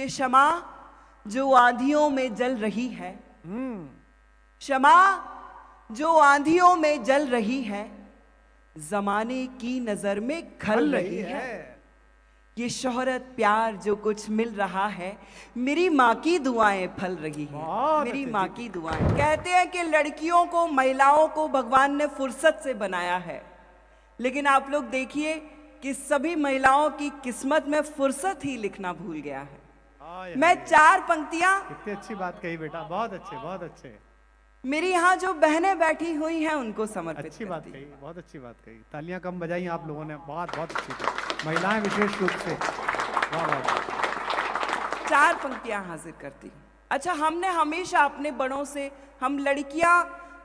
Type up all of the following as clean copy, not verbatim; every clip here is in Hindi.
कि क्षमा जो आंधियों में जल रही है, क्षमा जो आंधियों में जल रही है, जमाने की नजर में खल रही है। ये शोहरत प्यार जो कुछ मिल रहा है, मेरी माँ की दुआएं फल रही हैं। मेरी माँ की दुआएं। कहते हैं कि लड़कियों को, महिलाओं को भगवान ने फुर्सत से बनाया है, लेकिन आप लोग देखिए कि सभी महिलाओं की किस्मत में फुर्सत ही लिखना भूल गया है। मैं 4 पंक्तियां, कितनी अच्छी बात कही बेटा, बहुत अच्छे, बहुत अच्छे। मेरी यहाँ जो बहनें बैठी हुई हैं उनको समर्पित अच्छी बात करती कही, बहुत अच्छी बात कही। तालियां कम बजाई आप लोगों ने, बहुत बहुत अच्छी थी। महिलाएं विशेष रूप से, वाह वाह। 4 पंक्तियां हाजिर करती हूँ। अच्छा, हमने हमेशा अपने बड़ों से, हम लड़कियां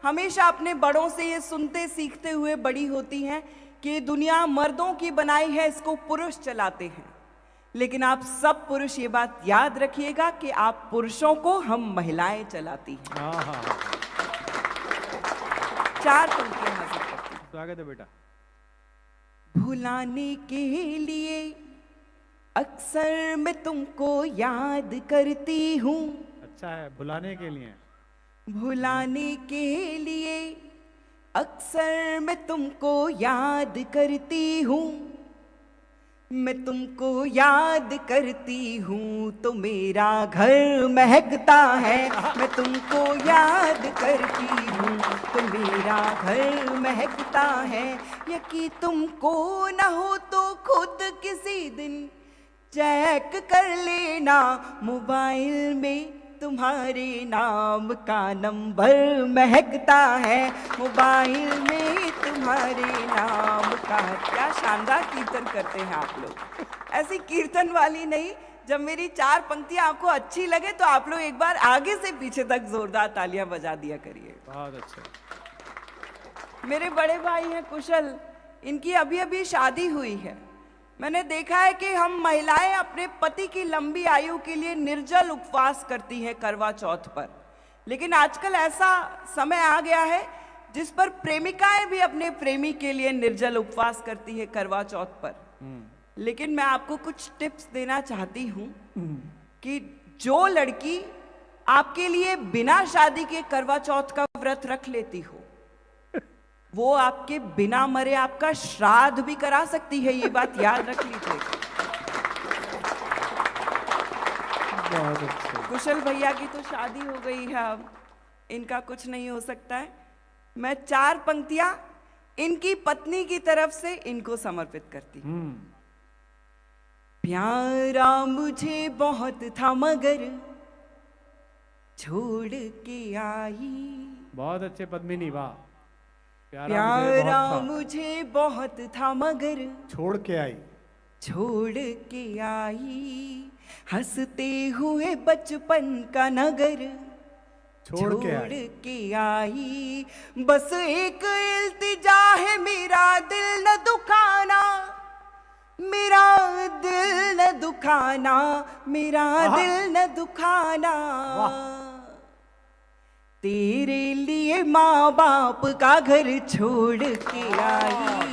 हमेशा अपने बड़ों से ये सुनते सीखते हुए बड़ी होती हैं कि दुनिया मर्दों की बनाई है, इसको पुरुष चलाते हैं। लेकिन आप सब पुरुष ये बात याद रखिएगा कि आप पुरुषों को हम महिलाएं चलाती हैं। 4 पंक्तियां हाजिर करती हूँ। स्वागत है बेटा। भुलाने के लिए अक्सर मैं तुमको याद करती हूँ। अच्छा है, भुलाने के लिए। भुलाने के लिए अक्सर मैं तुमको याद करती हूँ। मैं तुमको याद करती हूँ तो मेरा घर महकता है। मैं तुमको याद करती हूँ तो मेरा घर महकता है। यकीन तुमको न हो तो खुद किसी दिन चेक कर लेना, मोबाइल में तुम्हारे नाम का नंबर महकता है। मोबाइल में तुम्हारे नाम का। क्या शानदार कीर्तन करते हैं आप लोग। ऐसी कीर्तन वाली नहीं, जब मेरी 4 पंक्तियां आपको अच्छी लगे तो आप लोग एक बार आगे से पीछे तक जोरदार तालियां बजा दिया करिए। बहुत अच्छा। मेरे बड़े भाई हैं कुशल, इनकी अभी अभी शादी हुई है। मैंने देखा है कि हम महिलाएं अपने पति की लंबी आयु के लिए निर्जल उपवास करती हैं करवा चौथ पर, लेकिन आजकल ऐसा समय आ गया है जिस पर प्रेमिकाएं भी अपने प्रेमी के लिए निर्जल उपवास करती है करवा चौथ पर। लेकिन मैं आपको कुछ टिप्स देना चाहती हूँ कि जो लड़की आपके लिए बिना शादी के करवा चौथ का व्रत रख लेती हो, वो आपके बिना मरे आपका श्राद्ध भी करा सकती है। ये बात याद रख लीजिए। कुशल भैया की तो शादी हो गई है, अब इनका कुछ नहीं हो सकता है। मैं 4 पंक्तियां इनकी पत्नी की तरफ से इनको समर्पित करती हूँ। प्यारा मुझे बहुत था मगर छोड़ के आई। बहुत अच्छे पद्मिनी, वाह। प्यारा मुझे बहुत था मगर छोड़ के आई। छोड़ के आई। हंसते हुए बचपन का नगर छोड़ के आई। बस एक इल्तिजा है, मेरा दिल न दुखाना, मेरा दिल न दुखाना, मेरा दिल न दुखाना। तेरे लिए माँ बाप का घर छोड़ के आई।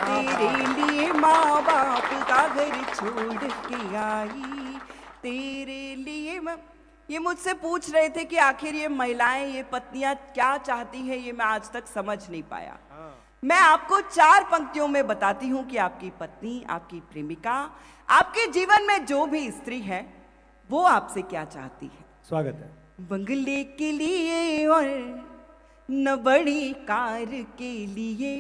तेरे लिए माँ बाप का घर छोड़ के आई। तेरे लिए ये मुझसे पूछ रहे थे कि आखिर ये महिलाएं, ये पत्नियां क्या चाहती हैं, ये मैं आज तक समझ नहीं पाया। मैं आपको 4 पंक्तियों में बताती हूँ कि आपकी पत्नी, आपकी प्रेमिका, आपके जीवन में जो भी स्त्री है, वो आपसे क्या चाहती है। स्वागत है। बंगले के लिए और न बड़ी कार के लिए,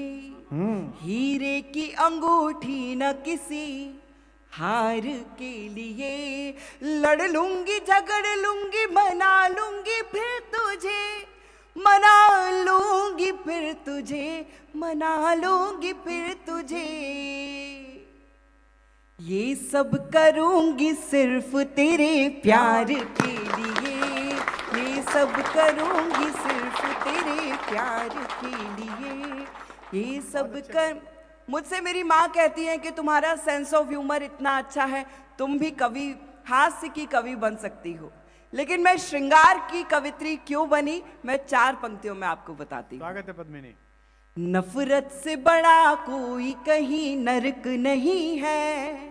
हीरे की अंगूठी न किसी हार के लिए। लड़ लूंगी, झगड़ लूंगी, मना लूंगी फिर तुझे, मना लूंगी फिर तुझे, मना लूंगी फिर तुझे। ये सब करूंगी सिर्फ तेरे प्यार के लिए। ये सब करूंगी सिर्फ तेरे प्यार के लिए। ये सब कर। मुझसे मेरी माँ कहती है कि तुम्हारा सेंस ऑफ ह्यूमर इतना अच्छा है, तुम भी कवि, हास्य की कवि बन सकती हो। लेकिन मैं श्रृंगार की कवित्री क्यों बनी, मैं 4 पंक्तियों में आपको बताती हूँ। स्वागत है पद्मिनी। नफरत से बड़ा कोई कहीं नरक नहीं है।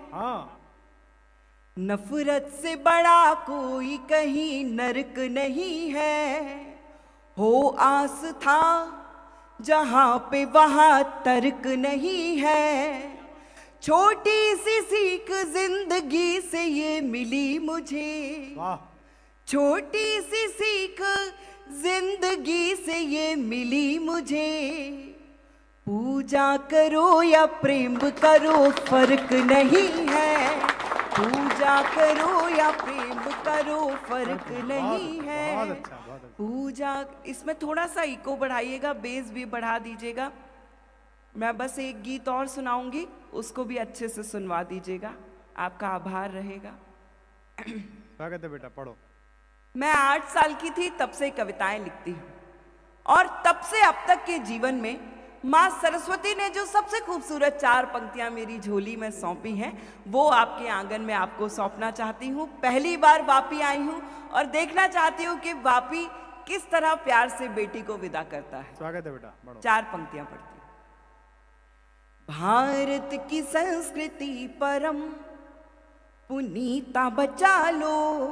नफरत से बड़ा कोई कहीं नरक नहीं है, हो आस था जहां पे वहां तर्क नहीं है। छोटी सी सीख जिंदगी से ये मिली मुझे, वाह, छोटी सी सीख जिंदगी से ये मिली मुझे। पूजा करो या प्रेम करो फर्क नहीं है, पूजा करो या प्रेम करो फर्क नहीं है। बहुत अच्छा, बहुत अच्छा। पूजा, इसमें थोड़ा सा इको बढ़ाइएगा, बेस भी बढ़ा दीजिएगा। मैं बस एक गीत और सुनाऊंगी, उसको भी अच्छे से सुनवा दीजिएगा, आपका आभार रहेगा। स्वागत है बेटा, पढ़ो। मैं 8 साल की थी तब से कविताएं लिखती हूँ, और तब से अब तक के जीवन में माँ सरस्वती ने जो सबसे खूबसूरत 4 पंक्तियां मेरी झोली में सौंपी हैं, वो आपके आंगन में आपको सौंपना चाहती हूँ। पहली बार वापी आई हूँ और देखना चाहती हूँ कि वापी किस तरह प्यार से बेटी को विदा करता है। स्वागत है बेटा, पढ़ो। 4 पंक्तियां पढ़ती हूँ। भारत की संस्कृति परम पुनीता बचा लो,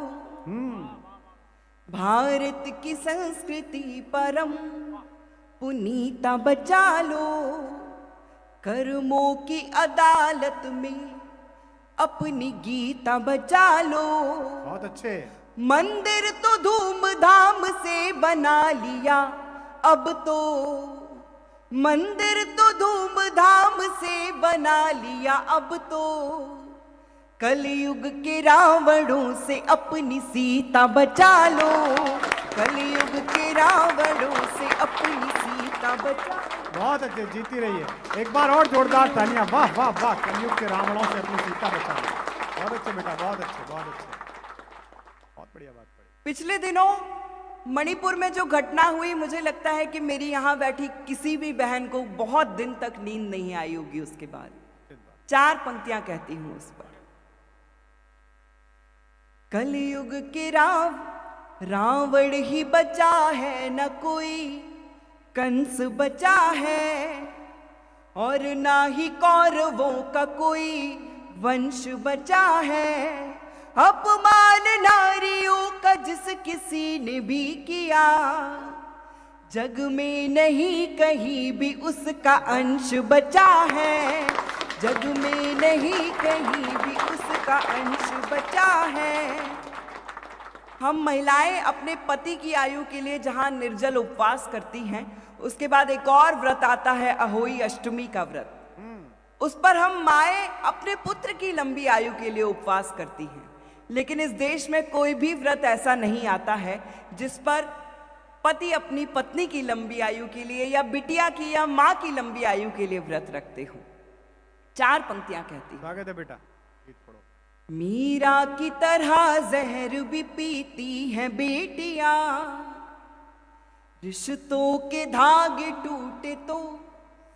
भारत की संस्कृति परम पुनीता बचा लो। कर्मों की अदालत में अपनी गीता बचा लो। बहुत अच्छे। मंदिर तो धूमधाम से बना लिया, अब तो मंदिर तो धूमधाम से बना लिया, अब तो कलयुग के रावणों से अपनी सीता बचा लो, कलयुग के रावणों से अपनी सीता बचा लो। बहुत अच्छे, जीती रही है। एक बार और जोरदार तालियां। वाह वाह वाह, कलयुग के रावणों से अपनी सीता बचा लो। बहुत अच्छे बेटा, बहुत अच्छे, बहुत अच्छे, बहुत बढ़िया बात पड़ी। पिछले दिनों मणिपुर में जो घटना हुई, मुझे लगता है कि मेरी यहाँ बैठी किसी भी बहन को बहुत दिन तक नींद नहीं आई होगी। उसके बाद 4 पंक्तियां कहती हूं उस पर। कलयुग के रावण ही बचा है, न कोई कंस बचा है, और ना ही कौरवों का कोई वंश बचा है। अपमान नारियों का जिस किसी ने भी किया, जग में नहीं कहीं भी उसका अंश बचा है, जग में नहीं कहीं भी उसका अंश बचा है। हम महिलाएं अपने पति की आयु के लिए जहां निर्जल उपवास करती हैं, उसके बाद एक और व्रत आता है, अहोई अष्टमी का व्रत। उस पर हम माएं अपने पुत्र की लंबी आयु के लिए उपवास करती हैं। लेकिन इस देश में कोई भी व्रत ऐसा नहीं आता है जिस पर पति अपनी पत्नी की लंबी आयु के लिए या बिटिया की या माँ की लंबी आयु के लिए व्रत रखते हो। 4 पंक्तियां कहती हैं। स्वागत है बेटा, गीत पढ़ो। मीरा की तरह जहर भी पीती हैं बेटियां, रिश्तों के धागे टूटे तो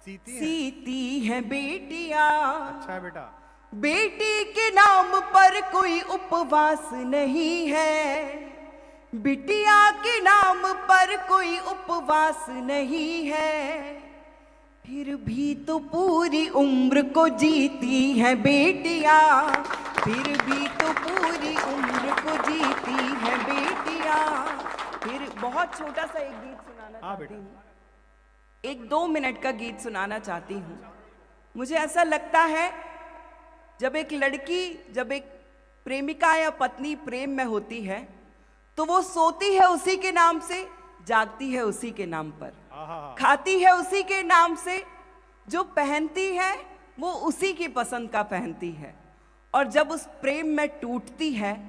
सीती हैं बेटियां। अच्छा है बेटा। बेटी के नाम पर कोई उपवास नहीं है, बिटिया के नाम पर कोई उपवास नहीं है, फिर भी तो पूरी उम्र को जीती है बेटियां, फिर भी तो पूरी उम्र को जीती है बेटियां। फिर बहुत छोटा सा एक गीत सुनाना चाहती हूँ, 1-2 मिनट का गीत सुनाना चाहती हूँ। मुझे ऐसा लगता है जब एक प्रेमिका या पत्नी प्रेम में होती है तो वो सोती है उसी के नाम से, जागती है उसी के नाम पर, खाती है उसी के नाम से, जो पहनती है वो उसी की पसंद का पहनती है। और जब उस प्रेम में टूटती है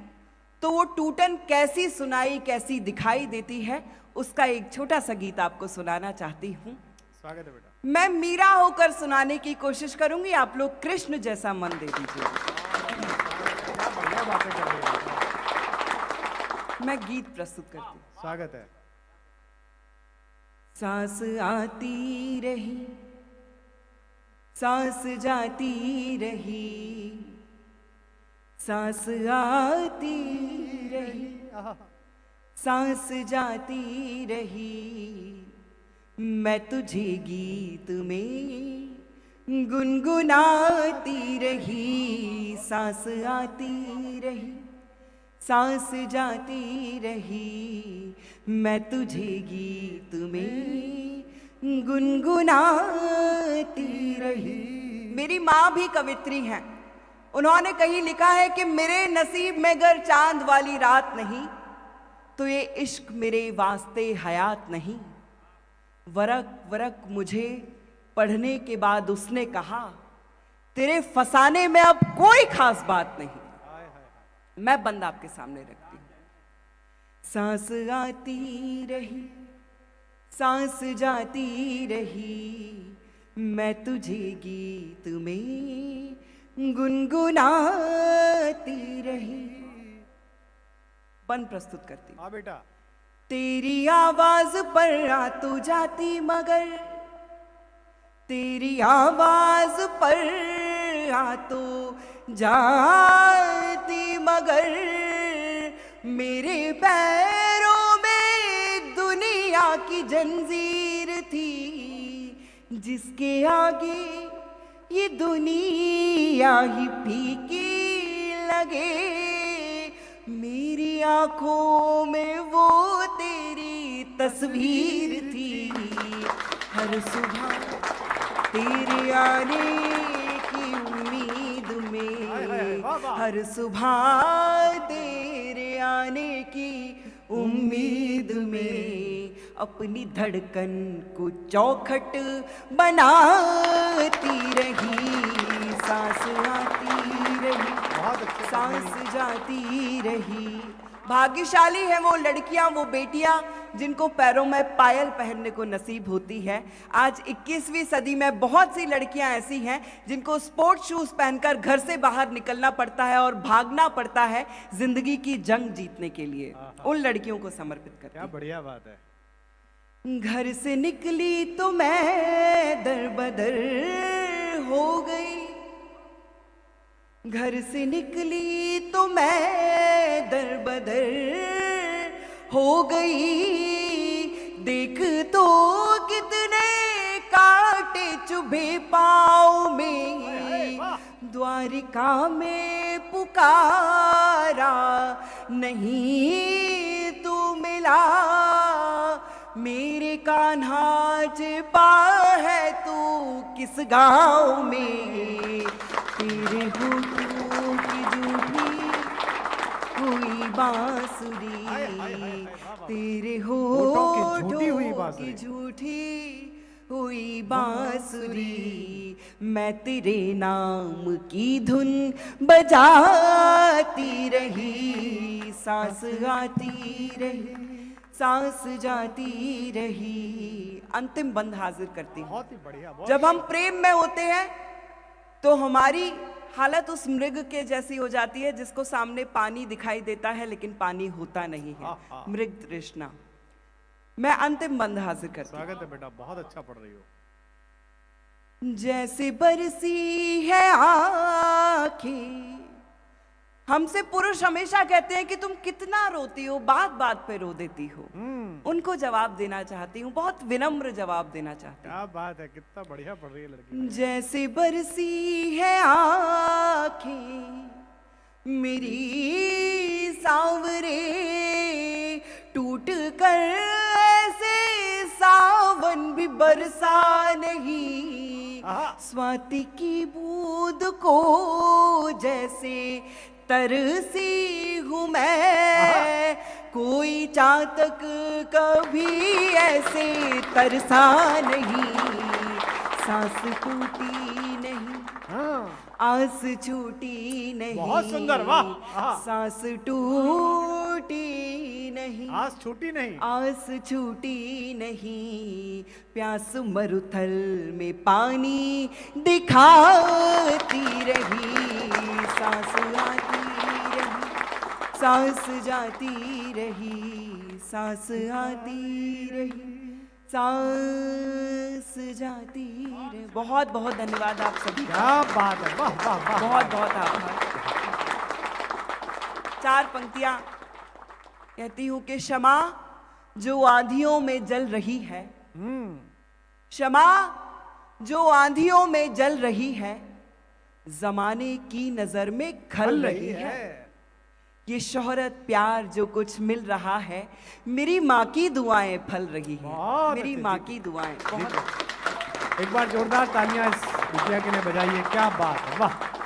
तो वो टूटन कैसी सुनाई कैसी दिखाई देती है, उसका एक छोटा सा गीत आपको सुनाना चाहती हूँ। स्वागत है बेटा। मैं मीरा होकर सुनाने की कोशिश करूंगी, आप लोग कृष्ण जैसा मन दे दीजिए। क्या बढ़िया बातें कर रही है। मैं गीत प्रस्तुत करती हूँ। स्वागत है। सांस आती रही, सांस जाती रही, सांस आती रही, सांस जाती रही, मैं तुझे गीत में गुनगुनाती रही, सांस आती रही, सांस जाती रही, मैं तुझे गीत में गुनगुनाती रही। मेरी माँ भी कवित्री हैं। उन्होंने कहीं लिखा है कि मेरे नसीब में अगर चांद वाली रात नहीं तो ये इश्क मेरे वास्ते हयात नहीं। वरक वरक मुझे पढ़ने के बाद उसने कहा, तेरे फसाने में अब कोई खास बात नहीं। मैं बंद आपके सामने रखती हूं। सांस आती रही, सांस जाती रही, मैं तुझे गीत में गुनगुनाती रही। बंद प्रस्तुत करती। हाँ बेटा। तेरी आवाज पर आ तो जाती मगर, तेरी आवाज पर आ तो जाती मगर, मेरे पैरों में दुनिया की जंजीर थी, जिसके आगे ये दुनिया ही फीकी लगे। मेरी आंखों में वो तेरी तस्वीर थी, हर सुबह तेरे आने की उम्मीद में, हर सुबह तेरे आने की उम्मीद में, अपनी धड़कन को चौखट बनाती रही, सांस आती रही, सांस जाती रही। भाग्यशाली है वो लड़कियां, वो बेटियां जिनको पैरों में पायल पहनने को नसीब होती है। आज 21वीं सदी में बहुत सी लड़कियां ऐसी हैं जिनको स्पोर्ट्स शूज पहनकर घर से बाहर निकलना पड़ता है और भागना पड़ता है जिंदगी की जंग जीतने के लिए। उन लड़कियों को समर्पित करती हूं। क्या बढ़िया बात है। घर से निकली तो मैं दर बदर हो गई, घर से निकली तो मैं दर बदर हो गई। देख तो कितने कांटे चुभे पाँव में, द्वारिका में पुकारा नहीं तू मिला। मेरे कान्हा छिपा है तू किस गाँव में, तेरे होठों की झूठी हुई बांसुरी, तेरे होठों की झूठी हुई बांसुरी, मैं तेरे नाम की धुन बजाती रही, सांस आती रही, सांस जाती रही। अंतिम बंद हाजिर करती हूँ। बहुत ही बढ़िया। जब हम प्रेम में होते हैं तो हमारी हालत उस मृग के जैसी हो जाती है जिसको सामने पानी दिखाई देता है लेकिन पानी होता नहीं है। मृग तृष्णा। मैं अंतिम बंद हाजिर करती हूँ। स्वागत है बेटा, बहुत अच्छा पढ़ रही हो। जैसे बरसी है आंखें, हमसे पुरुष हमेशा कहते हैं कि तुम कितना रोती हो, बात बात पे रो देती हो। उनको जवाब देना चाहती हूँ, बहुत विनम्र जवाब देना चाहती हूँ। क्या बात है, कितना बढ़िया पढ़ रही है लड़की। जैसे बरसी है आंखें मेरी सांवरे, टूट कर ऐसे सावन भी बरसा नहीं। स्वाति की बूंद को जैसे तरसी हूँ मैं, कोई चातक कभी ऐसे तरसा नहीं। सांस टूटी नहीं, आस छूटी नहीं, बहुत सुंदर, वाह। सांस टूटी नहीं, आस छूटी नहीं, आस छूटी नहीं, प्यास मरुथल में पानी दिखाती रही, सांस आती रही, सांस जाती रही, सांस आती रही, सांस जाती रही। बहुत बहुत धन्यवाद आप सभी का। क्या बात है, वाह वाह वाह। बहुत बहुत आभार। 4 पंक्तियां कहती हूं कि क्षमा जो आंधियों में जल रही है, क्षमा जो आंधियों में जल रही है, जमाने की नजर में खल रही है। ये शोहरत प्यार जो कुछ मिल रहा है, मेरी माँ की दुआएं फल रही हैं। बहुत मेरी अच्छे माँ जी। की दुआएं। एक बार जोरदार तालियां इस बिटिया के लिए बजाइए, क्या बात है, वाह।